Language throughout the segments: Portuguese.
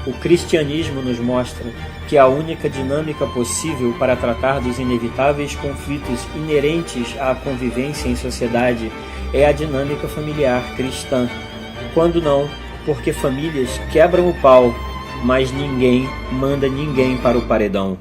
O cristianismo nos mostra que a única dinâmica possível para tratar dos inevitáveis conflitos inerentes à convivência em sociedade é a dinâmica familiar cristã. Quando não, porque famílias quebram o pau, mas ninguém manda ninguém para o paredão.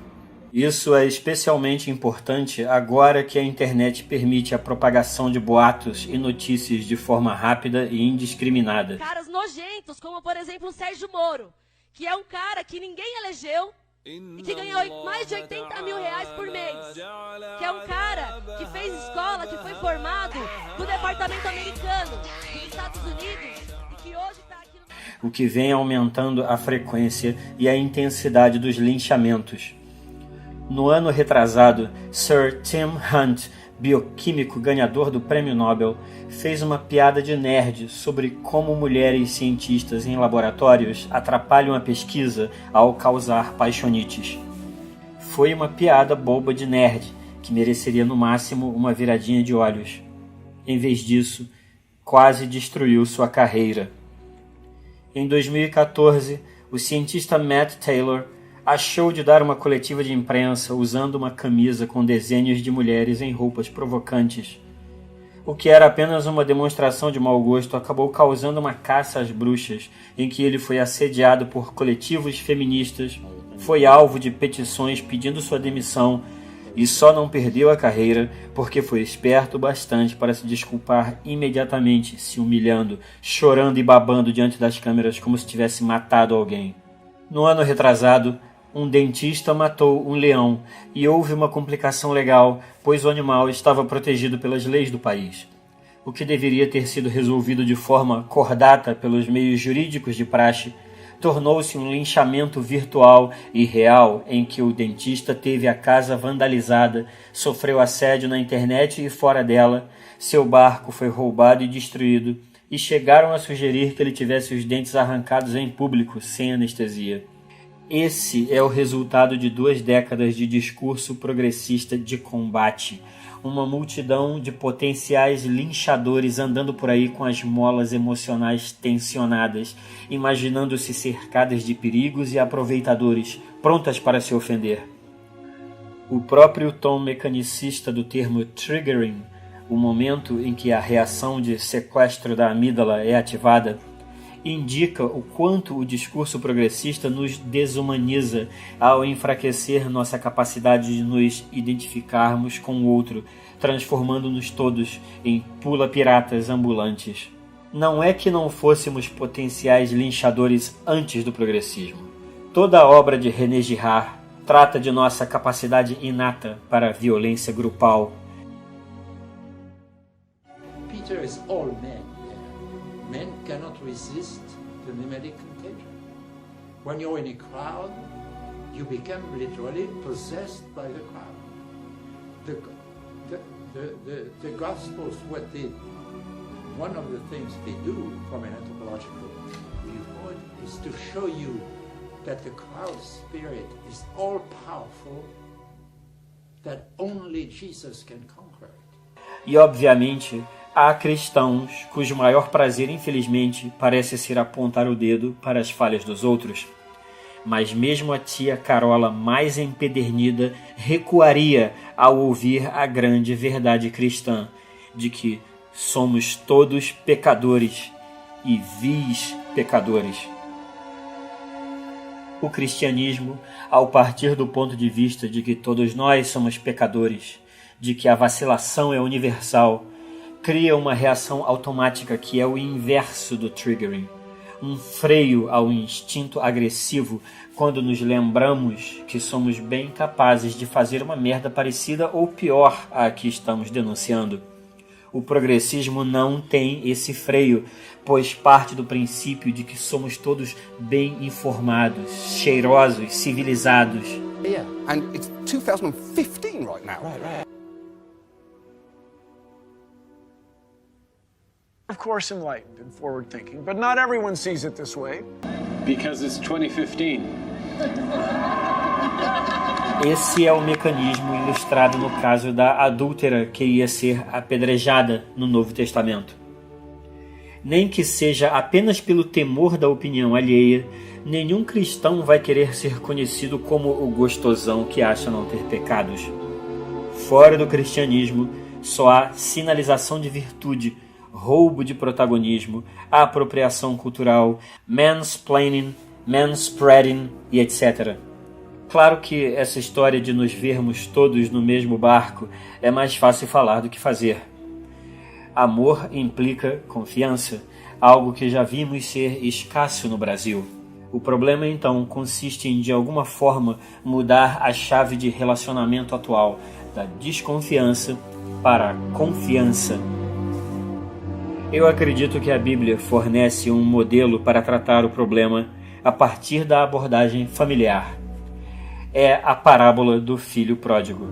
Isso é especialmente importante agora que a internet permite a propagação de boatos e notícias de forma rápida e indiscriminada. Caras nojentos, como por exemplo o Sérgio Moro, que é um cara que ninguém elegeu e que ganha mais de 80 mil reais por mês. Que é um cara que fez escola, que foi formado no departamento americano dos Estados Unidos e que hoje está aqui no... O que vem aumentando a frequência e a intensidade dos linchamentos. No ano retrasado, Sir Tim Hunt, bioquímico ganhador do Prêmio Nobel, fez uma piada de nerd sobre como mulheres cientistas em laboratórios atrapalham a pesquisa ao causar paixonites. Foi uma piada boba de nerd, que mereceria no máximo uma viradinha de olhos. Em vez disso, quase destruiu sua carreira. Em 2014, o cientista Matt Taylor achou de dar uma coletiva de imprensa usando uma camisa com desenhos de mulheres em roupas provocantes. O que era apenas uma demonstração de mau gosto acabou causando uma caça às bruxas, em que ele foi assediado por coletivos feministas, foi alvo de petições pedindo sua demissão e só não perdeu a carreira porque foi esperto bastante para se desculpar imediatamente, se humilhando, chorando e babando diante das câmeras como se tivesse matado alguém. No ano retrasado, um dentista matou um leão e houve uma complicação legal, pois o animal estava protegido pelas leis do país. O que deveria ter sido resolvido de forma cordata pelos meios jurídicos de praxe, tornou-se um linchamento virtual e real em que o dentista teve a casa vandalizada, sofreu assédio na internet e fora dela, seu barco foi roubado e destruído, e chegaram a sugerir que ele tivesse os dentes arrancados em público, sem anestesia. Esse é o resultado de 2 décadas de discurso progressista de combate. Uma multidão de potenciais linchadores andando por aí com as molas emocionais tensionadas, imaginando-se cercadas de perigos e aproveitadores, prontas para se ofender. O próprio tom mecanicista do termo triggering, o momento em que a reação de sequestro da amígdala é ativada, indica o quanto o discurso progressista nos desumaniza ao enfraquecer nossa capacidade de nos identificarmos com o outro, transformando-nos todos em pula-piratas ambulantes. Não é que não fôssemos potenciais linchadores antes do progressismo. Toda a obra de René Girard trata de nossa capacidade inata para a violência grupal. Peter is all men. Men cannot resist the mimetic contagion. When you're in a crowd, you become literally possessed by the crowd. The Gospels, one of the things they do from an anthropological viewpoint is to show you that the crowd spirit is all powerful, that only Jesus can conquer it. E obviamente, há cristãos cujo maior prazer, infelizmente, parece ser apontar o dedo para as falhas dos outros. Mas mesmo a tia Carola mais empedernida recuaria ao ouvir a grande verdade cristã de que somos todos pecadores e vis pecadores. O cristianismo, ao partir do ponto de vista de que todos nós somos pecadores, de que a vacilação é universal, cria uma reação automática que é o inverso do triggering, um freio ao instinto agressivo quando nos lembramos que somos bem capazes de fazer uma merda parecida ou pior à que estamos denunciando. O progressismo não tem esse freio, pois parte do princípio de que somos todos bem informados, cheirosos, civilizados. Yeah, and it's 2015 right now. Right. Of course, enlightened and forward-thinking, but not everyone sees it this way. Because it's 2015. Esse é o mecanismo ilustrado no caso da adúltera que ia ser apedrejada no Novo Testamento. Nem que seja apenas pelo temor da opinião alheia, nenhum cristão vai querer ser conhecido como o gostosão que acha não ter pecados. Fora do cristianismo, só há sinalização de virtude, roubo de protagonismo, apropriação cultural, mansplaining, manspreading e etc. Claro que essa história de nos vermos todos no mesmo barco é mais fácil falar do que fazer. Amor implica confiança, algo que já vimos ser escasso no Brasil. O problema, então, consiste em, de alguma forma, mudar a chave de relacionamento atual, da desconfiança para a confiança. Eu acredito que a Bíblia fornece um modelo para tratar o problema a partir da abordagem familiar. É a parábola do filho pródigo.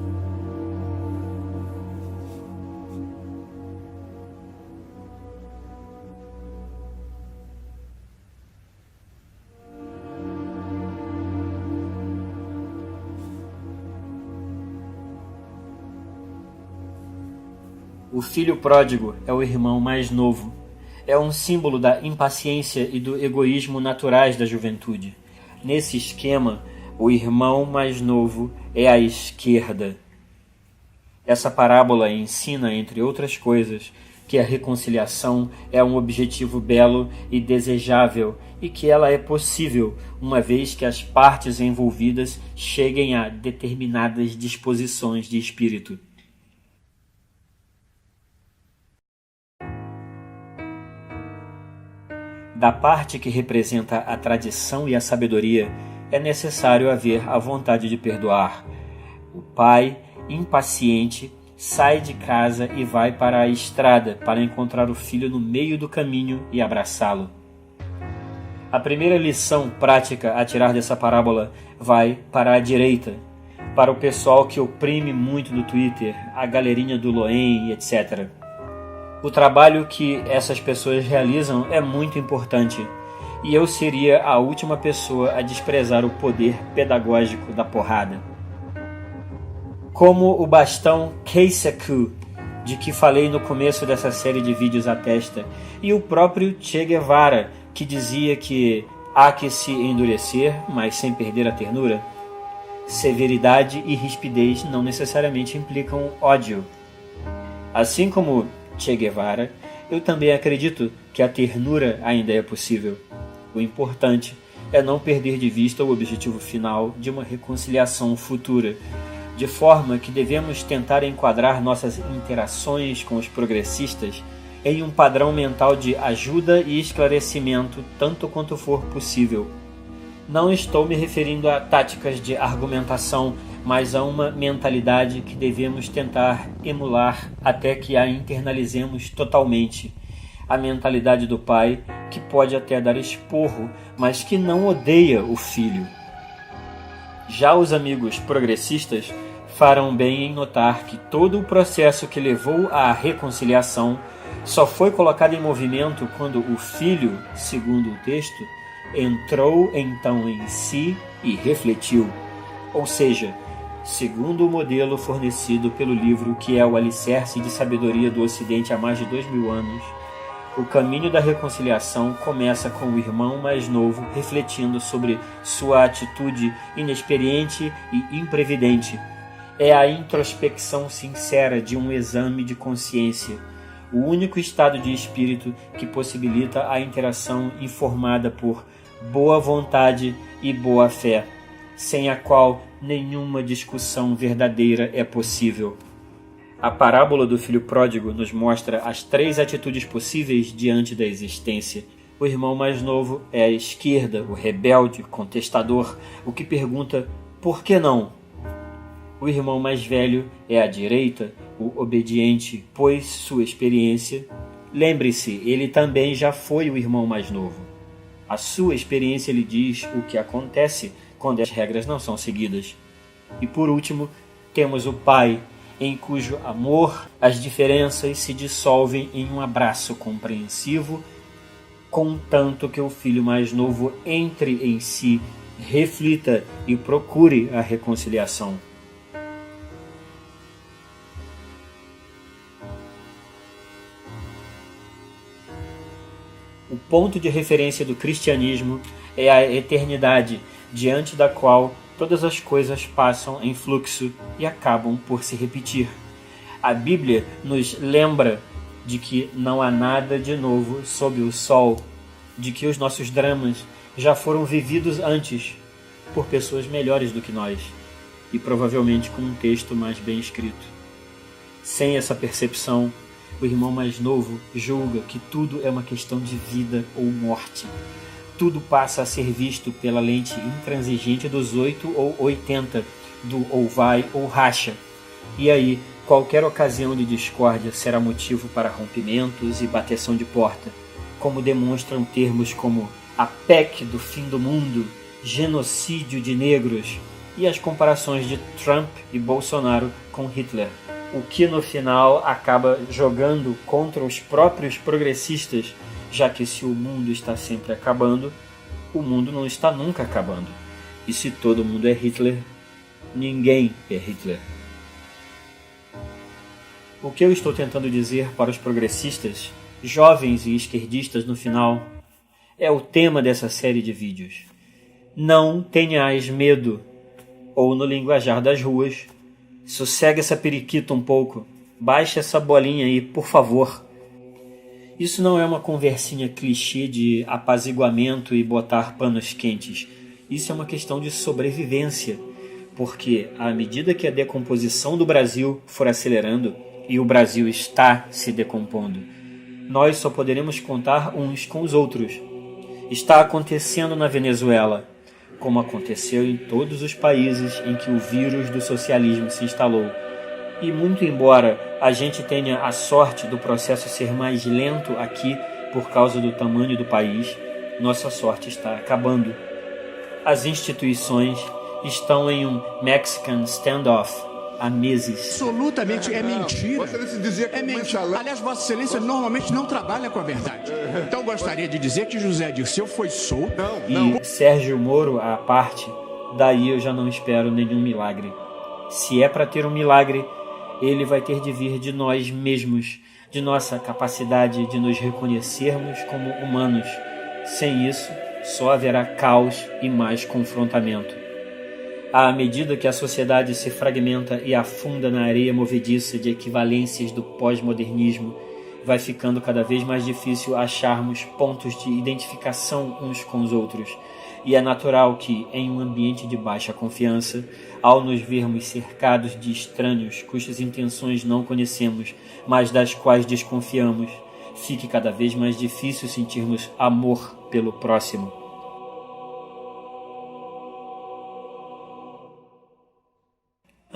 O filho pródigo é o irmão mais novo. É um símbolo da impaciência e do egoísmo naturais da juventude. Nesse esquema, o irmão mais novo é a esquerda. Essa parábola ensina, entre outras coisas, que a reconciliação é um objetivo belo e desejável e que ela é possível, uma vez que as partes envolvidas cheguem a determinadas disposições de espírito. Da parte que representa a tradição e a sabedoria, é necessário haver a vontade de perdoar. O pai, impaciente, sai de casa e vai para a estrada para encontrar o filho no meio do caminho e abraçá-lo. A primeira lição prática a tirar dessa parábola vai para a direita, para o pessoal que oprime muito no Twitter, a galerinha do Loen e etc. O trabalho que essas pessoas realizam é muito importante, e eu seria a última pessoa a desprezar o poder pedagógico da porrada. Como o bastão Keisaku, de que falei no começo dessa série de vídeos atesta, e o próprio Che Guevara, que dizia que há que se endurecer, mas sem perder a ternura. Severidade e rispidez não necessariamente implicam ódio. Assim como Che Guevara, eu também acredito que a ternura ainda é possível. O importante é não perder de vista o objetivo final de uma reconciliação futura, de forma que devemos tentar enquadrar nossas interações com os progressistas em um padrão mental de ajuda e esclarecimento tanto quanto for possível. Não estou me referindo a táticas de argumentação, mas a uma mentalidade que devemos tentar emular até que a internalizemos totalmente. A mentalidade do pai, que pode até dar esporro, mas que não odeia o filho. Já os amigos progressistas farão bem em notar que todo o processo que levou à reconciliação só foi colocado em movimento quando o filho, segundo o texto, entrou então em si e refletiu. Ou seja, segundo o modelo fornecido pelo livro que é o alicerce de sabedoria do Ocidente há mais de 2000 anos, o caminho da reconciliação começa com o irmão mais novo refletindo sobre sua atitude inexperiente e imprevidente. É a introspecção sincera de um exame de consciência, o único estado de espírito que possibilita a interação informada por boa vontade e boa fé, sem a qual nenhuma discussão verdadeira é possível. A parábola do filho pródigo nos mostra as 3 atitudes possíveis diante da existência. O irmão mais novo é a esquerda, o rebelde, contestador, o que pergunta por que não? O irmão mais velho é a direita, o obediente, pois sua experiência... Lembre-se, ele também já foi o irmão mais novo. A sua experiência lhe diz o que acontece quando as regras não são seguidas. E por último, temos o pai, em cujo amor as diferenças se dissolvem em um abraço compreensivo, contanto que o filho mais novo entre em si, reflita e procure a reconciliação. O ponto de referência do cristianismo é a eternidade, diante da qual todas as coisas passam em fluxo e acabam por se repetir. A Bíblia nos lembra de que não há nada de novo sob o sol, de que os nossos dramas já foram vividos antes por pessoas melhores do que nós e provavelmente com um texto mais bem escrito. Sem essa percepção, o irmão mais novo julga que tudo é uma questão de vida ou morte. Tudo passa a ser visto pela lente intransigente dos 8 ou 80, do ou vai ou racha. E aí, qualquer ocasião de discórdia será motivo para rompimentos e bateção de porta, como demonstram termos como a PEC do fim do mundo, genocídio de negros e as comparações de Trump e Bolsonaro com Hitler. O que no final acaba jogando contra os próprios progressistas, já que se o mundo está sempre acabando, o mundo não está nunca acabando. E se todo mundo é Hitler, ninguém é Hitler. O que eu estou tentando dizer para os progressistas, jovens e esquerdistas no final, é o tema dessa série de vídeos. Não tenhais medo, ou no linguajar das ruas, sossega essa periquita um pouco, baixa essa bolinha aí, por favor. Isso não é uma conversinha clichê de apaziguamento e botar panos quentes. Isso é uma questão de sobrevivência, porque à medida que a decomposição do Brasil for acelerando, e o Brasil está se decompondo, nós só poderemos contar uns com os outros. Está acontecendo na Venezuela, como aconteceu em todos os países em que o vírus do socialismo se instalou. E muito embora a gente tenha a sorte do processo ser mais lento aqui por causa do tamanho do país, nossa sorte está acabando. As instituições estão em um Mexican standoff há meses. Absolutamente é mentira. É mentira. Aliás, Vossa Excelência normalmente não trabalha com a verdade. Então gostaria de dizer que José Dirceu foi solto. E Sérgio Moro à parte, daí eu já não espero nenhum milagre. Se é para ter um milagre, ele vai ter de vir de nós mesmos, de nossa capacidade de nos reconhecermos como humanos. Sem isso, só haverá caos e mais confrontamento. À medida que a sociedade se fragmenta e afunda na areia movediça de equivalências do pós-modernismo, vai ficando cada vez mais difícil acharmos pontos de identificação uns com os outros. E é natural que, em um ambiente de baixa confiança, ao nos vermos cercados de estranhos cujas intenções não conhecemos, mas das quais desconfiamos, fique cada vez mais difícil sentirmos amor pelo próximo.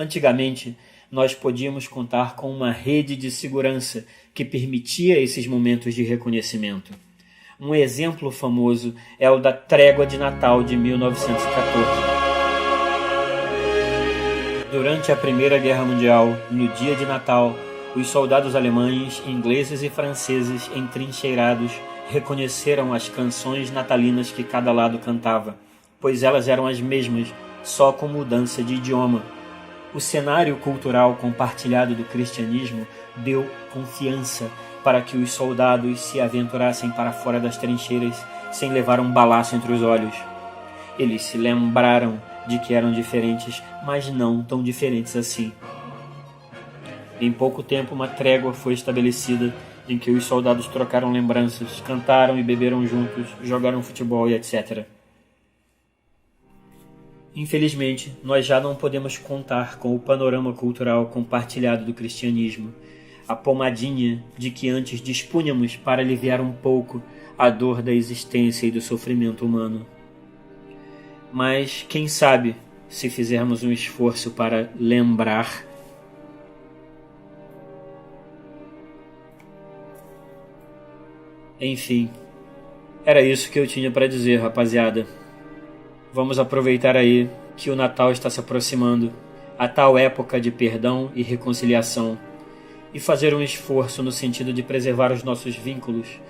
Antigamente, nós podíamos contar com uma rede de segurança que permitia esses momentos de reconhecimento. Um exemplo famoso é o da Trégua de Natal de 1914. Durante a Primeira Guerra Mundial, no dia de Natal, os soldados alemães, ingleses e franceses entrincheirados reconheceram as canções natalinas que cada lado cantava, pois elas eram as mesmas, só com mudança de idioma. O cenário cultural compartilhado do cristianismo deu confiança para que os soldados se aventurassem para fora das trincheiras sem levar um balaço entre os olhos. Eles se lembraram de que eram diferentes, mas não tão diferentes assim. Em pouco tempo, uma trégua foi estabelecida em que os soldados trocaram lembranças, cantaram e beberam juntos, jogaram futebol e etc. Infelizmente, nós já não podemos contar com o panorama cultural compartilhado do cristianismo, a pomadinha de que antes dispunhamos para aliviar um pouco a dor da existência e do sofrimento humano. Mas, quem sabe, se fizermos um esforço para lembrar. Enfim, era isso que eu tinha para dizer, rapaziada. Vamos aproveitar aí que o Natal está se aproximando, a tal época de perdão e reconciliação, e fazer um esforço no sentido de preservar os nossos vínculos.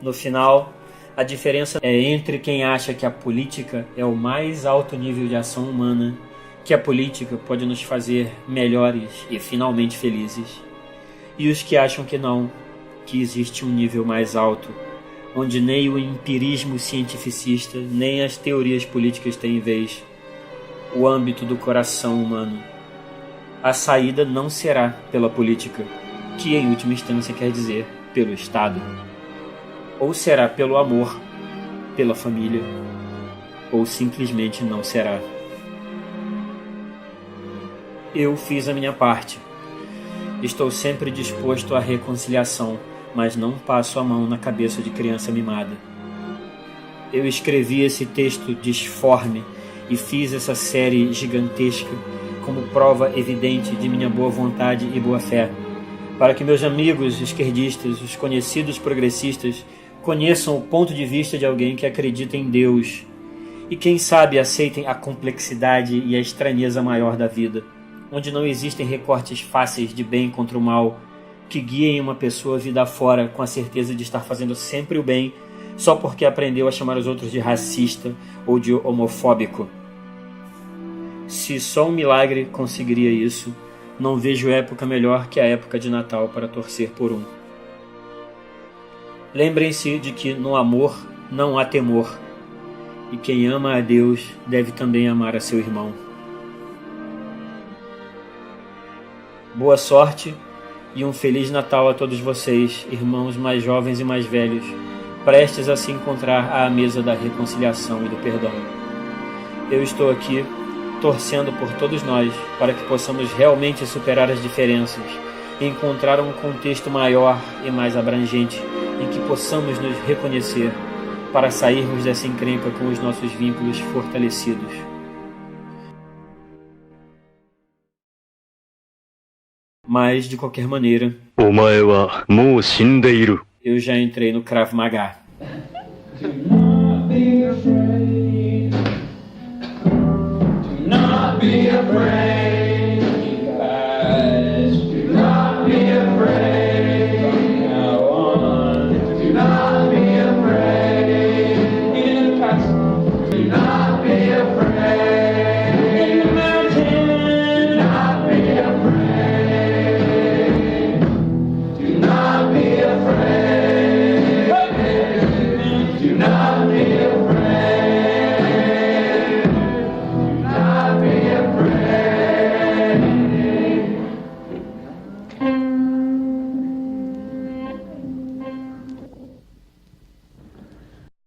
No final, a diferença é entre quem acha que a política é o mais alto nível de ação humana, que a política pode nos fazer melhores e finalmente felizes, e os que acham que não, que existe um nível mais alto, onde nem o empirismo cientificista, nem as teorias políticas têm vez, o âmbito do coração humano. A saída não será pela política, que em última instância quer dizer pelo Estado. Ou será pelo amor, pela família, ou simplesmente não será. Eu fiz a minha parte. Estou sempre disposto à reconciliação, mas não passo a mão na cabeça de criança mimada. Eu escrevi esse texto disforme e fiz essa série gigantesca como prova evidente de minha boa vontade e boa fé, para que meus amigos esquerdistas, os conhecidos progressistas, conheçam o ponto de vista de alguém que acredita em Deus e, quem sabe, aceitem a complexidade e a estranheza maior da vida, onde não existem recortes fáceis de bem contra o mal que guiem uma pessoa vida afora com a certeza de estar fazendo sempre o bem só porque aprendeu a chamar os outros de racista ou de homofóbico. Se só um milagre conseguiria isso, não vejo época melhor que a época de Natal para torcer por um. Lembrem-se de que no amor não há temor, e quem ama a Deus deve também amar a seu irmão. Boa sorte e um Feliz Natal a todos vocês, irmãos mais jovens e mais velhos, prestes a se encontrar à mesa da reconciliação e do perdão. Eu estou aqui torcendo por todos nós para que possamos realmente superar as diferenças e encontrar um contexto maior e mais abrangente em que possamos nos reconhecer para sairmos dessa encrenca com os nossos vínculos fortalecidos. Mas, de qualquer maneira, eu já entrei no Krav Maga. Be afraid.